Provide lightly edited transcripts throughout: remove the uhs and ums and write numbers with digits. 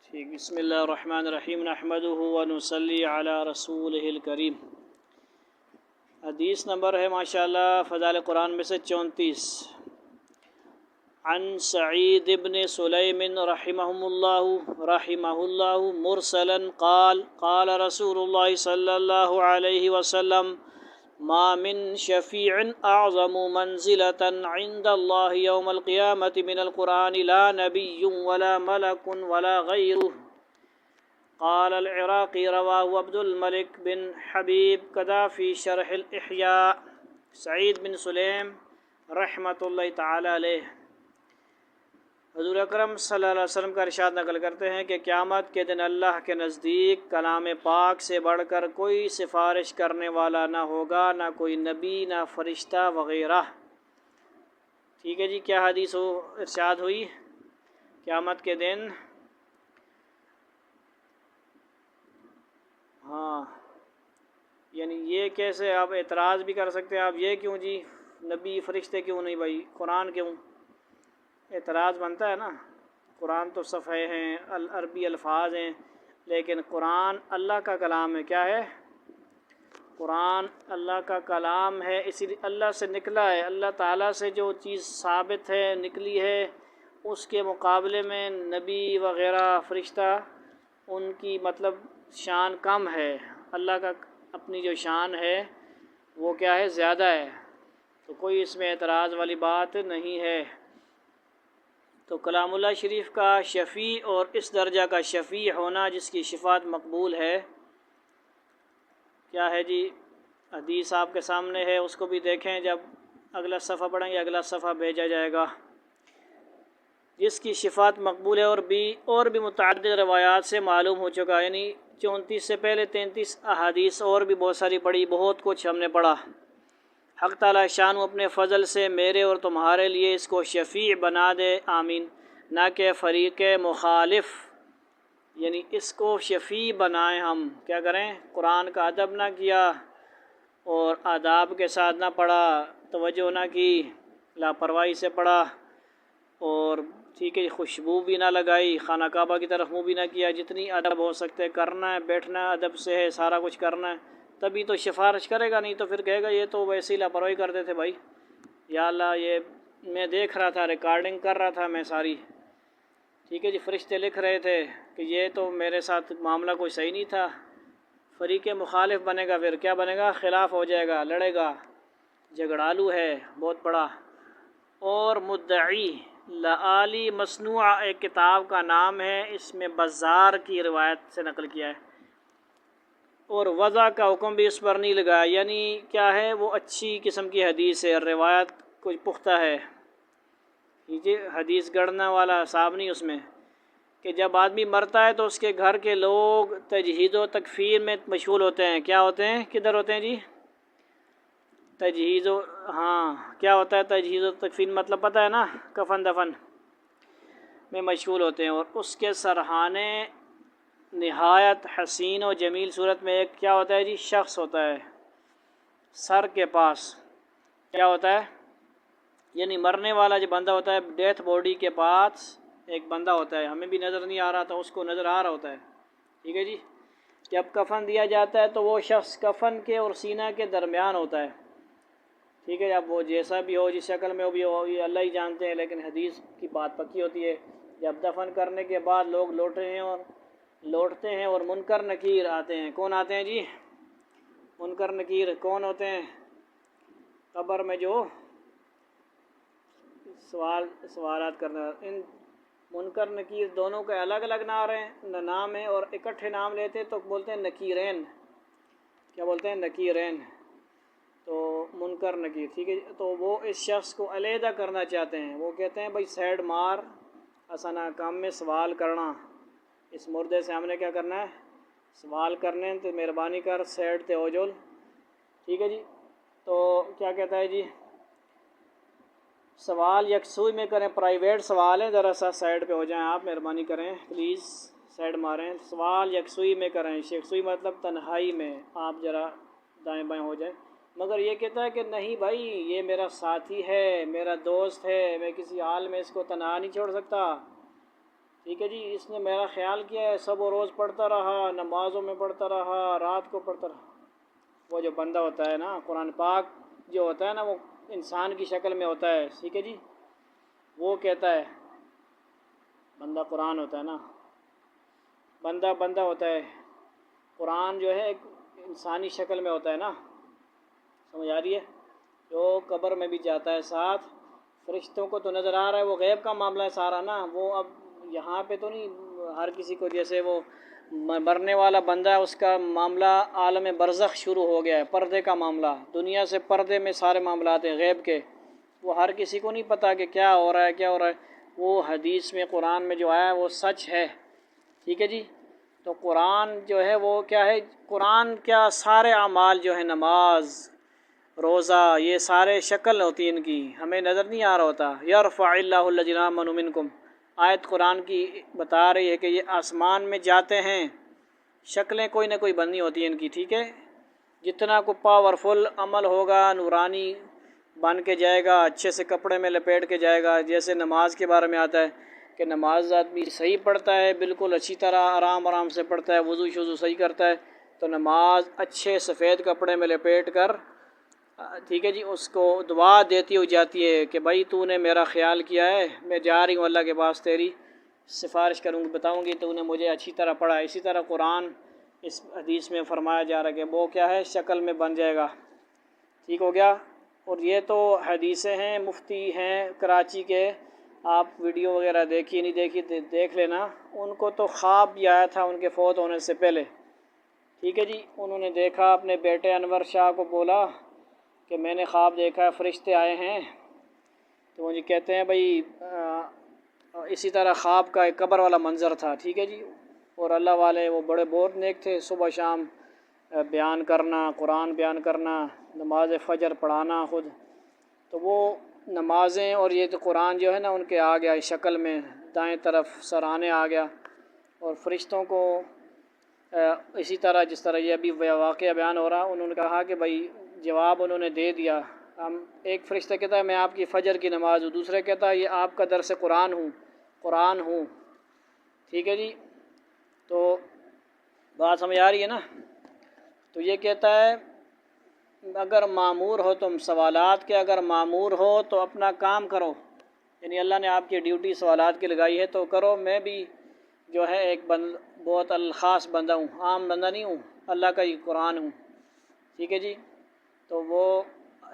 ठीक। बिस्मिल्लाहिर्रहमानिर्रहीम नहमदुहु व नुसल्ली अला रसूलिहिल करीम। हदीस नंबर है माशाअल्लाह फ़ज़ाइल कुरान में से 34। अन सईद इब्न सुलैम रहिमहुल्लाहु मुरसलन क़ाल रसूलुल्लाह सल्लल्लाहु अलैहि वसल्लम मा मिन शफ़ीअन अअज़मु मंज़िलतन इंदल्लाहि यौमल क़ियामति मिनल क़ुरान ला नबिय्युन वला मलकुन वला गैरुहु। क़ाल अल-इराक़ी रवाहु अब्दुल मलिक बिन हबीब कदा फ़ी शरहिल इह्या। सईद बिन सुलैम रहमतुल्लाहि तआला अलैह हुज़ूर अकरम सल्लल्लाहु अलैहि वसल्लम का इरशाद नकल करते हैं कि क़यामत के दिन अल्लाह के नज़दीक कलाम पाक से बढ़कर कोई सिफारिश करने वाला ना होगा, ना कोई नबी, ना फ़रिश्ता वग़ैरह। ठीक है जी। क्या हदीस हो इरशाद हुई? क़यामत के दिन हाँ, यानी ये कैसे आप एतराज़ भी कर सकते हैं, आप ये क्यों जी नबी फ़रिश्ते क्यों नहीं भाई, कुरान क्यों? एतराज़ बनता है ना। कुरान तो सफ़े हैं, अरबी अल्फाज हैं, लेकिन कुरान अल्लाह का कलाम है। क्या है? कुरान अल्लाह का कलाम है, इसीलिए अल्लाह से निकला है। अल्लाह ताला से जो चीज़ साबित है, निकली है, उसके मुकाबले में नबी वग़ैरह फ़रिश्ता उनकी मतलब शान कम है। अल्लाह का अपनी जो शान है वो क्या है, ज़्यादा है। तो कोई इसमें एतराज़ वाली बात नहीं है। तो कलामुल्लाह शरीफ का शफ़ी और इस दर्जा का शफ़ी होना जिसकी शिफ़ात मकबूल है, क्या है जी? हदीस आपके सामने है, उसको भी देखें। जब अगला सफ़ा पढ़ेंगे, अगला सफ़ा भेजा जाएगा। जिसकी शिफ़ात मकबूल है और भी मुतअद्दिद रवायात से मालूम हो चुका है। यानी 34 से पहले 33 अहादीस और भी बहुत सारी पढ़ी, बहुत कुछ हमने पढ़ा। हक़ ताला शान अपने फ़ज़ल से मेरे और तुम्हारे लिए इसको शफ़ी बना दे, आमीन। ना कि फ़रीक़ मुखालिफ, यानी इसको शफ़ी बनाएं हम। क्या करें? कुरान का अदब ना किया और आदाब के साथ ना पढ़ा, तवज्जो ना की, लापरवाही से पढ़ा, और ठीक है खुशबू भी ना लगाई, खाना काबा की तरफ मुँह भी ना किया। जितनी अदब हो सकते करना है, बैठना अदब से है, सारा कुछ करना है, तभी तो सिफारिश करेगा। नहीं तो फिर कहेगा ये तो वैसे ही लापरवाही करते थे भाई। या अल्लाह, ये मैं देख रहा था, रिकॉर्डिंग कर रहा था मैं सारी। ठीक है जी। फ़रिश्ते लिख रहे थे कि ये तो मेरे साथ मामला कोई सही नहीं था। फ़रीक़ मुखालिफ बनेगा, फिर क्या बनेगा? ख़िलाफ़ हो जाएगा, लड़ेगा, झगड़ालू है बहुत बड़ा। और मुद्दई लआली मसनूआ एक किताब का नाम है, इसमें बज़ार की रिवायत से नकल किया है। और वज़ा का हुक्म भी इस पर नहीं लगाया। यानी क्या है, वो अच्छी किस्म की हदीस है, रिवायत कुछ पुख्ता है। कीजिए, हदीस गढ़ने वाला साहब नहीं उसमें। कि जब आदमी मरता है तो उसके घर के लोग तजहीद व तकफ़ीर में मशगूल होते हैं। क्या होते हैं? किधर होते हैं जी? तजहीज़। हाँ, क्या होता है तजहीज़ व तकफ़ीर? मतलब पता है ना, कफन दफन में मशगूल होते हैं। और उसके सरहाने निहायत हसीन और जमील सूरत में एक क्या होता है जी, शख्स होता है सर के पास। क्या होता है? यानी मरने वाला जो बंदा होता है, डेथ बॉडी के पास एक बंदा होता है, हमें भी नज़र नहीं आ रहा था, उसको नज़र आ रहा होता है। ठीक है जी। जब कफन दिया जाता है तो वो शख्स कफन के और सीना के दरमियान होता है। ठीक है। अब वो जैसा भी हो, जिस शक्ल में वो भी हो, ये अल्लाह ही जानते हैं, लेकिन हदीस की बात पक्की होती है। जब दफन करने के बाद लोग लौटते हैं और मुनकर नकीर आते हैं। कौन आते हैं जी? मुनकर नकीर कौन होते हैं? कब्र में जो सवालात करने, इन मुनकर नकीर दोनों के अलग अलग नाम है, और इकट्ठे नाम लेते तो बोलते हैं नकीरैन। क्या बोलते हैं? नकीरैन। तो मुनकर नकीर। ठीक है। तो वो इस शख्स को अलहदा करना चाहते हैं। वो कहते हैं भाई साइड मार, असना काम में सवाल करना, इस मुर्दे से हमने क्या करना है, सवाल करने, तो मेहरबानी कर साइड ते ओजोल। ठीक है जी। तो क्या कहता है जी, सवाल यकसुई में करें, प्राइवेट सवाल है, ज़रा सा साइड पे हो जाएं आप, मेहरबानी करें प्लीज़, साइड मारें। सवाल यकसुई में करें, यकसुई मतलब तन्हाई में, आप ज़रा दाएं बाएं हो जाएं। मगर ये कहता है कि नहीं भाई, ये मेरा साथी है, मेरा दोस्त है, मैं किसी हाल में इसको तन्हा नहीं छोड़ सकता। ठीक है जी, इसने मेरा ख्याल किया है, सब रोज़ पढ़ता रहा, नमाज़ों में पढ़ता रहा, रात को पढ़ता रहा। वो जो बंदा होता है ना, कुरान पाक जो होता है ना, वो इंसान की शक्ल में होता है। ठीक है जी, वो कहता है, बंदा कुरान होता है ना, बंदा बंदा होता है, कुरान जो है एक इंसानी शक्ल में होता है ना, समझ आ रही है। जो कब्र में भी जाता है साथ, फरिश्तों को तो नज़र आ रहा है, वो गैब का मामला है सारा ना, वो अब यहाँ पे तो नहीं। हर किसी को जैसे वो मरने वाला बंदा है, उसका मामला आलम बरज़ख शुरू हो गया है, पर्दे का मामला, दुनिया से पर्दे में सारे मामला आते हैं गैब के। वो हर किसी को नहीं पता कि क्या हो रहा है, क्या हो रहा है। वो हदीस में, कुरान में जो आया है वो सच है। ठीक है जी, तो कुरान जो है वो क्या है, कुरान क्या सारे अमाल जो है, नमाज, रोज़ा, ये सारे शक्ल होती है इनकी, हमें नज़र नहीं आ रहा होता। यरफ़अल्लाहु लज़ीना आमनू मिनकुम, आयत कुरान की बता रही है कि ये आसमान में जाते हैं, शक्लें कोई ना कोई बननी होती है इनकी। ठीक है, जितना को पावरफुल अमल होगा, नूरानी बन के जाएगा, अच्छे से कपड़े में लपेट के जाएगा। जैसे नमाज के बारे में आता है कि नमाज आदमी सही पढ़ता है, बिल्कुल अच्छी तरह आराम आराम से पढ़ता है, वज़ू शुज़ू सही करता है, तो नमाज अच्छे सफ़ेद कपड़े में लपेट कर, ठीक है जी, उसको दुआ देती हुई जाती है कि भाई तूने मेरा ख्याल किया है, मैं जा रही हूँ अल्लाह के पास, तेरी सिफारिश करूँगी, बताऊँगी तूने मुझे अच्छी तरह पढ़ा। इसी तरह कुरान इस हदीस में फ़रमाया जा रहा है कि वो क्या है, शक्ल में बन जाएगा। ठीक हो गया। और ये तो हदीसें हैं, मुफ्ती हैं कराची के, आप वीडियो वगैरह देखी नहीं देखी देख लेना। उनको तो ख्वाब भी आया था उनके फ़ौत होने से पहले। ठीक है जी, उन्होंने देखा, अपने बेटे अनवर शाह को बोला कि मैंने ख्वाब देखा है, फ़रिश्ते आए हैं। तो मुझे कहते हैं भाई इसी तरह ख्वाब का एक कब्र वाला मंज़र था। ठीक है जी, और अल्लाह वाले वो बड़े बहुत नेक थे, सुबह शाम बयान करना, कुरान बयान करना, नमाज फ़जर पढ़ाना ख़ुद। तो वो नमाज़ें और ये तो कुरान जो है ना, उनके आ गया इस शक्ल में, दाएं तरफ सराने आ गया। और फ़रिश्तों को इसी तरह जिस तरह ये अभी वाक़या बयान हो रहा, उन्होंने कहा कि भाई जवाब उन्होंने दे दिया। हम एक फ़रिश्ता कहता है मैं आपकी फ़जर की नमाज़ हूँ, दूसरा कहता है ये आपका दरस कुरान हूँ। ठीक है जी, तो बात समझ आ रही है ना। तो ये कहता है अगर मामूर हो तुम सवालात के, अगर मामूर हो तो अपना काम करो, यानी अल्लाह ने आपकी ड्यूटी सवालात की लगाई है तो करो। मैं भी जो है एक बहुत ख़ास बंदा हूँ, आम बंदा नहीं हूँ, अल्लाह का ही कुरान हूँ। ठीक है जी, तो वो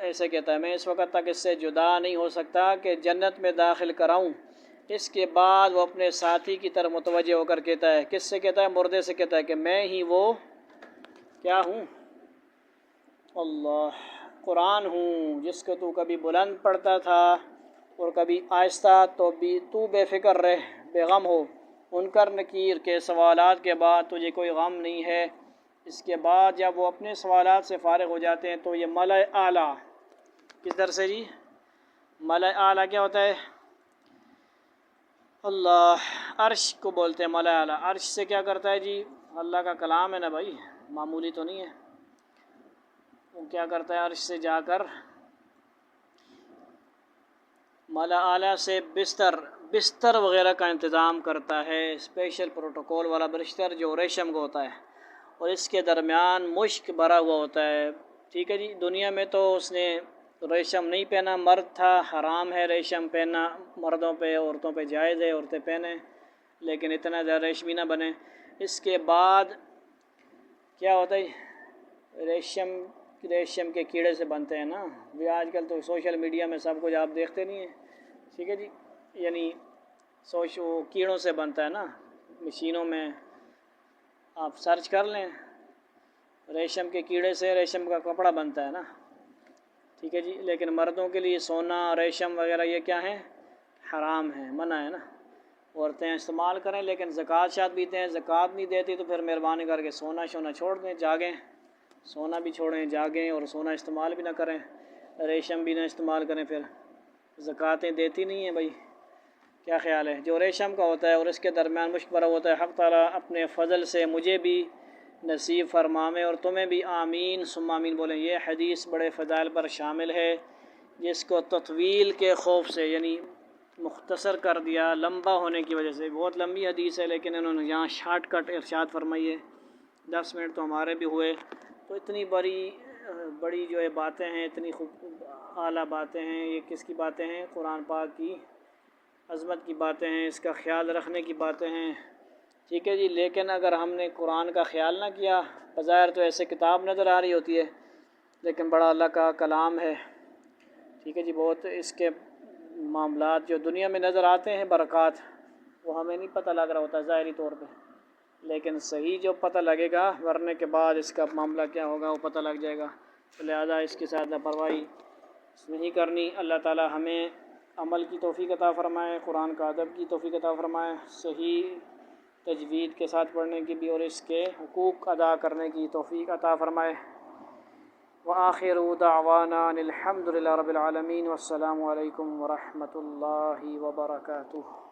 ऐसे कहता है मैं इस वक्त तक इससे जुदा नहीं हो सकता कि जन्नत में दाखिल कराऊँ। इसके बाद वो अपने साथी की तरफ मुतवज्जे होकर कहता है, किससे कहता है, मुर्दे से कहता है कि मैं ही वो क्या हूँ, अल्लाह कुरान हूँ जिसको तू कभी बुलंद पढ़ता था और कभी आहिस्ता, तो भी तू बेफ़िक्र रह, बेगम हो। मुनकर नकीर के सवालात के बाद तुझे कोई गम नहीं है। इसके बाद जब वो अपने सवालात से फ़ारिग हो जाते हैं तो ये मलअ आला, किस दर से जी, मलअ आला क्या होता है, अल्लाह अर्श को बोलते हैं मलअ आला। अर्श से क्या करता है जी, अल्लाह का कलाम है ना भाई, मामूली तो नहीं है। वो क्या करता है, अर्श से जाकर मलअ आला से बिस्तर वग़ैरह का इंतज़ाम करता है, स्पेशल प्रोटोकॉल वाला बिस्तर जो रेशम का होता है, और इसके दरमियान मुश्क भरा हुआ होता है। ठीक है जी, दुनिया में तो उसने रेशम नहीं पहना, मर्द था, हराम है रेशम पहनना मर्दों पे, औरतों पे जायज़ है औरतें पहने, लेकिन इतना ज़्यादा रेशमी ना बने। इसके बाद क्या होता है, रेशम के कीड़े से बनते हैं ना। भी आजकल तो सोशल मीडिया में सब कुछ आप देखते नहीं हैं। ठीक है जी, यानी वो कीड़ों से बनता है ना, मशीनों में आप सर्च कर लें, रेशम के कीड़े से रेशम का कपड़ा बनता है ना। ठीक है जी, लेकिन मर्दों के लिए सोना, रेशम वगैरह ये क्या है, हराम है, मना है ना। औरतें इस्तेमाल करें लेकिन ज़कात शायद भी दें, ज़कात नहीं देती तो फिर मेहरबानी करके सोना शोना छोड़ दें, जागें, सोना भी छोड़ें, जागें, और सोना इस्तेमाल भी ना करें, रेशम भी ना इस्तेमाल करें, फिर ज़कातें देती नहीं हैं भाई। क्या ख़्याल है, जो रेशम का होता है और इसके दरमियान मुश्क भरा होता है, हक़ ताला अपने फ़ज़ल से मुझे भी नसीब फ़रमावे और तुम्हें भी, आमीन सुम्मा आमीन बोलें। ये हदीस बड़े फ़ज़ाइल पर शामिल है, जिसको तत्वील के खौफ से, यानी मुख्तसर कर दिया लंबा होने की वजह से। बहुत लंबी हदीस है लेकिन इन्होंने यहाँ शार्टकट इरशाद फरमाई है। 10 मिनट तो हमारे भी हुए। तो इतनी बड़ी जो है बातें हैं, इतनी खूब आला बातें हैं, ये किसकी बातें हैं? कुरान पाक की अज़मत की बातें हैं, इसका ख़्याल रखने की बातें हैं। ठीक है जी। लेकिन अगर हमने कुरान का ख़्याल ना किया, बज़ाहिर तो ऐसे किताब नज़र आ रही होती है लेकिन बड़ा अल्लाह का कलाम है। ठीक है जी। बहुत इसके मामलात जो दुनिया में नज़र आते हैं बरक़ात, वो हमें नहीं पता लग रहा होता ज़ाहिरी तौर पे, लेकिन सही जो पता लगेगा मरने के बाद इसका मामला क्या होगा वो पता लग जाएगा। तो लिहाजा इसके साथ लापरवाही नहीं करनी। अल्लाह ताला हमें अमल की तौफ़ीक़ अता फ़रमाए, कुरान का अदब की तौफ़ीक़ अता फ़रमाए, सही तजवीद के साथ पढ़ने की भी और इसके हुकूक़ अदा करने की तौफ़ीक़ अता फ़रमाए। व आखिरु दावाना अनिल हम्दुलिल्लाहि रब्बिल आलमीन। वस्सलामु अलैकुम व रहमतुल्लाहि व बरकातुहू।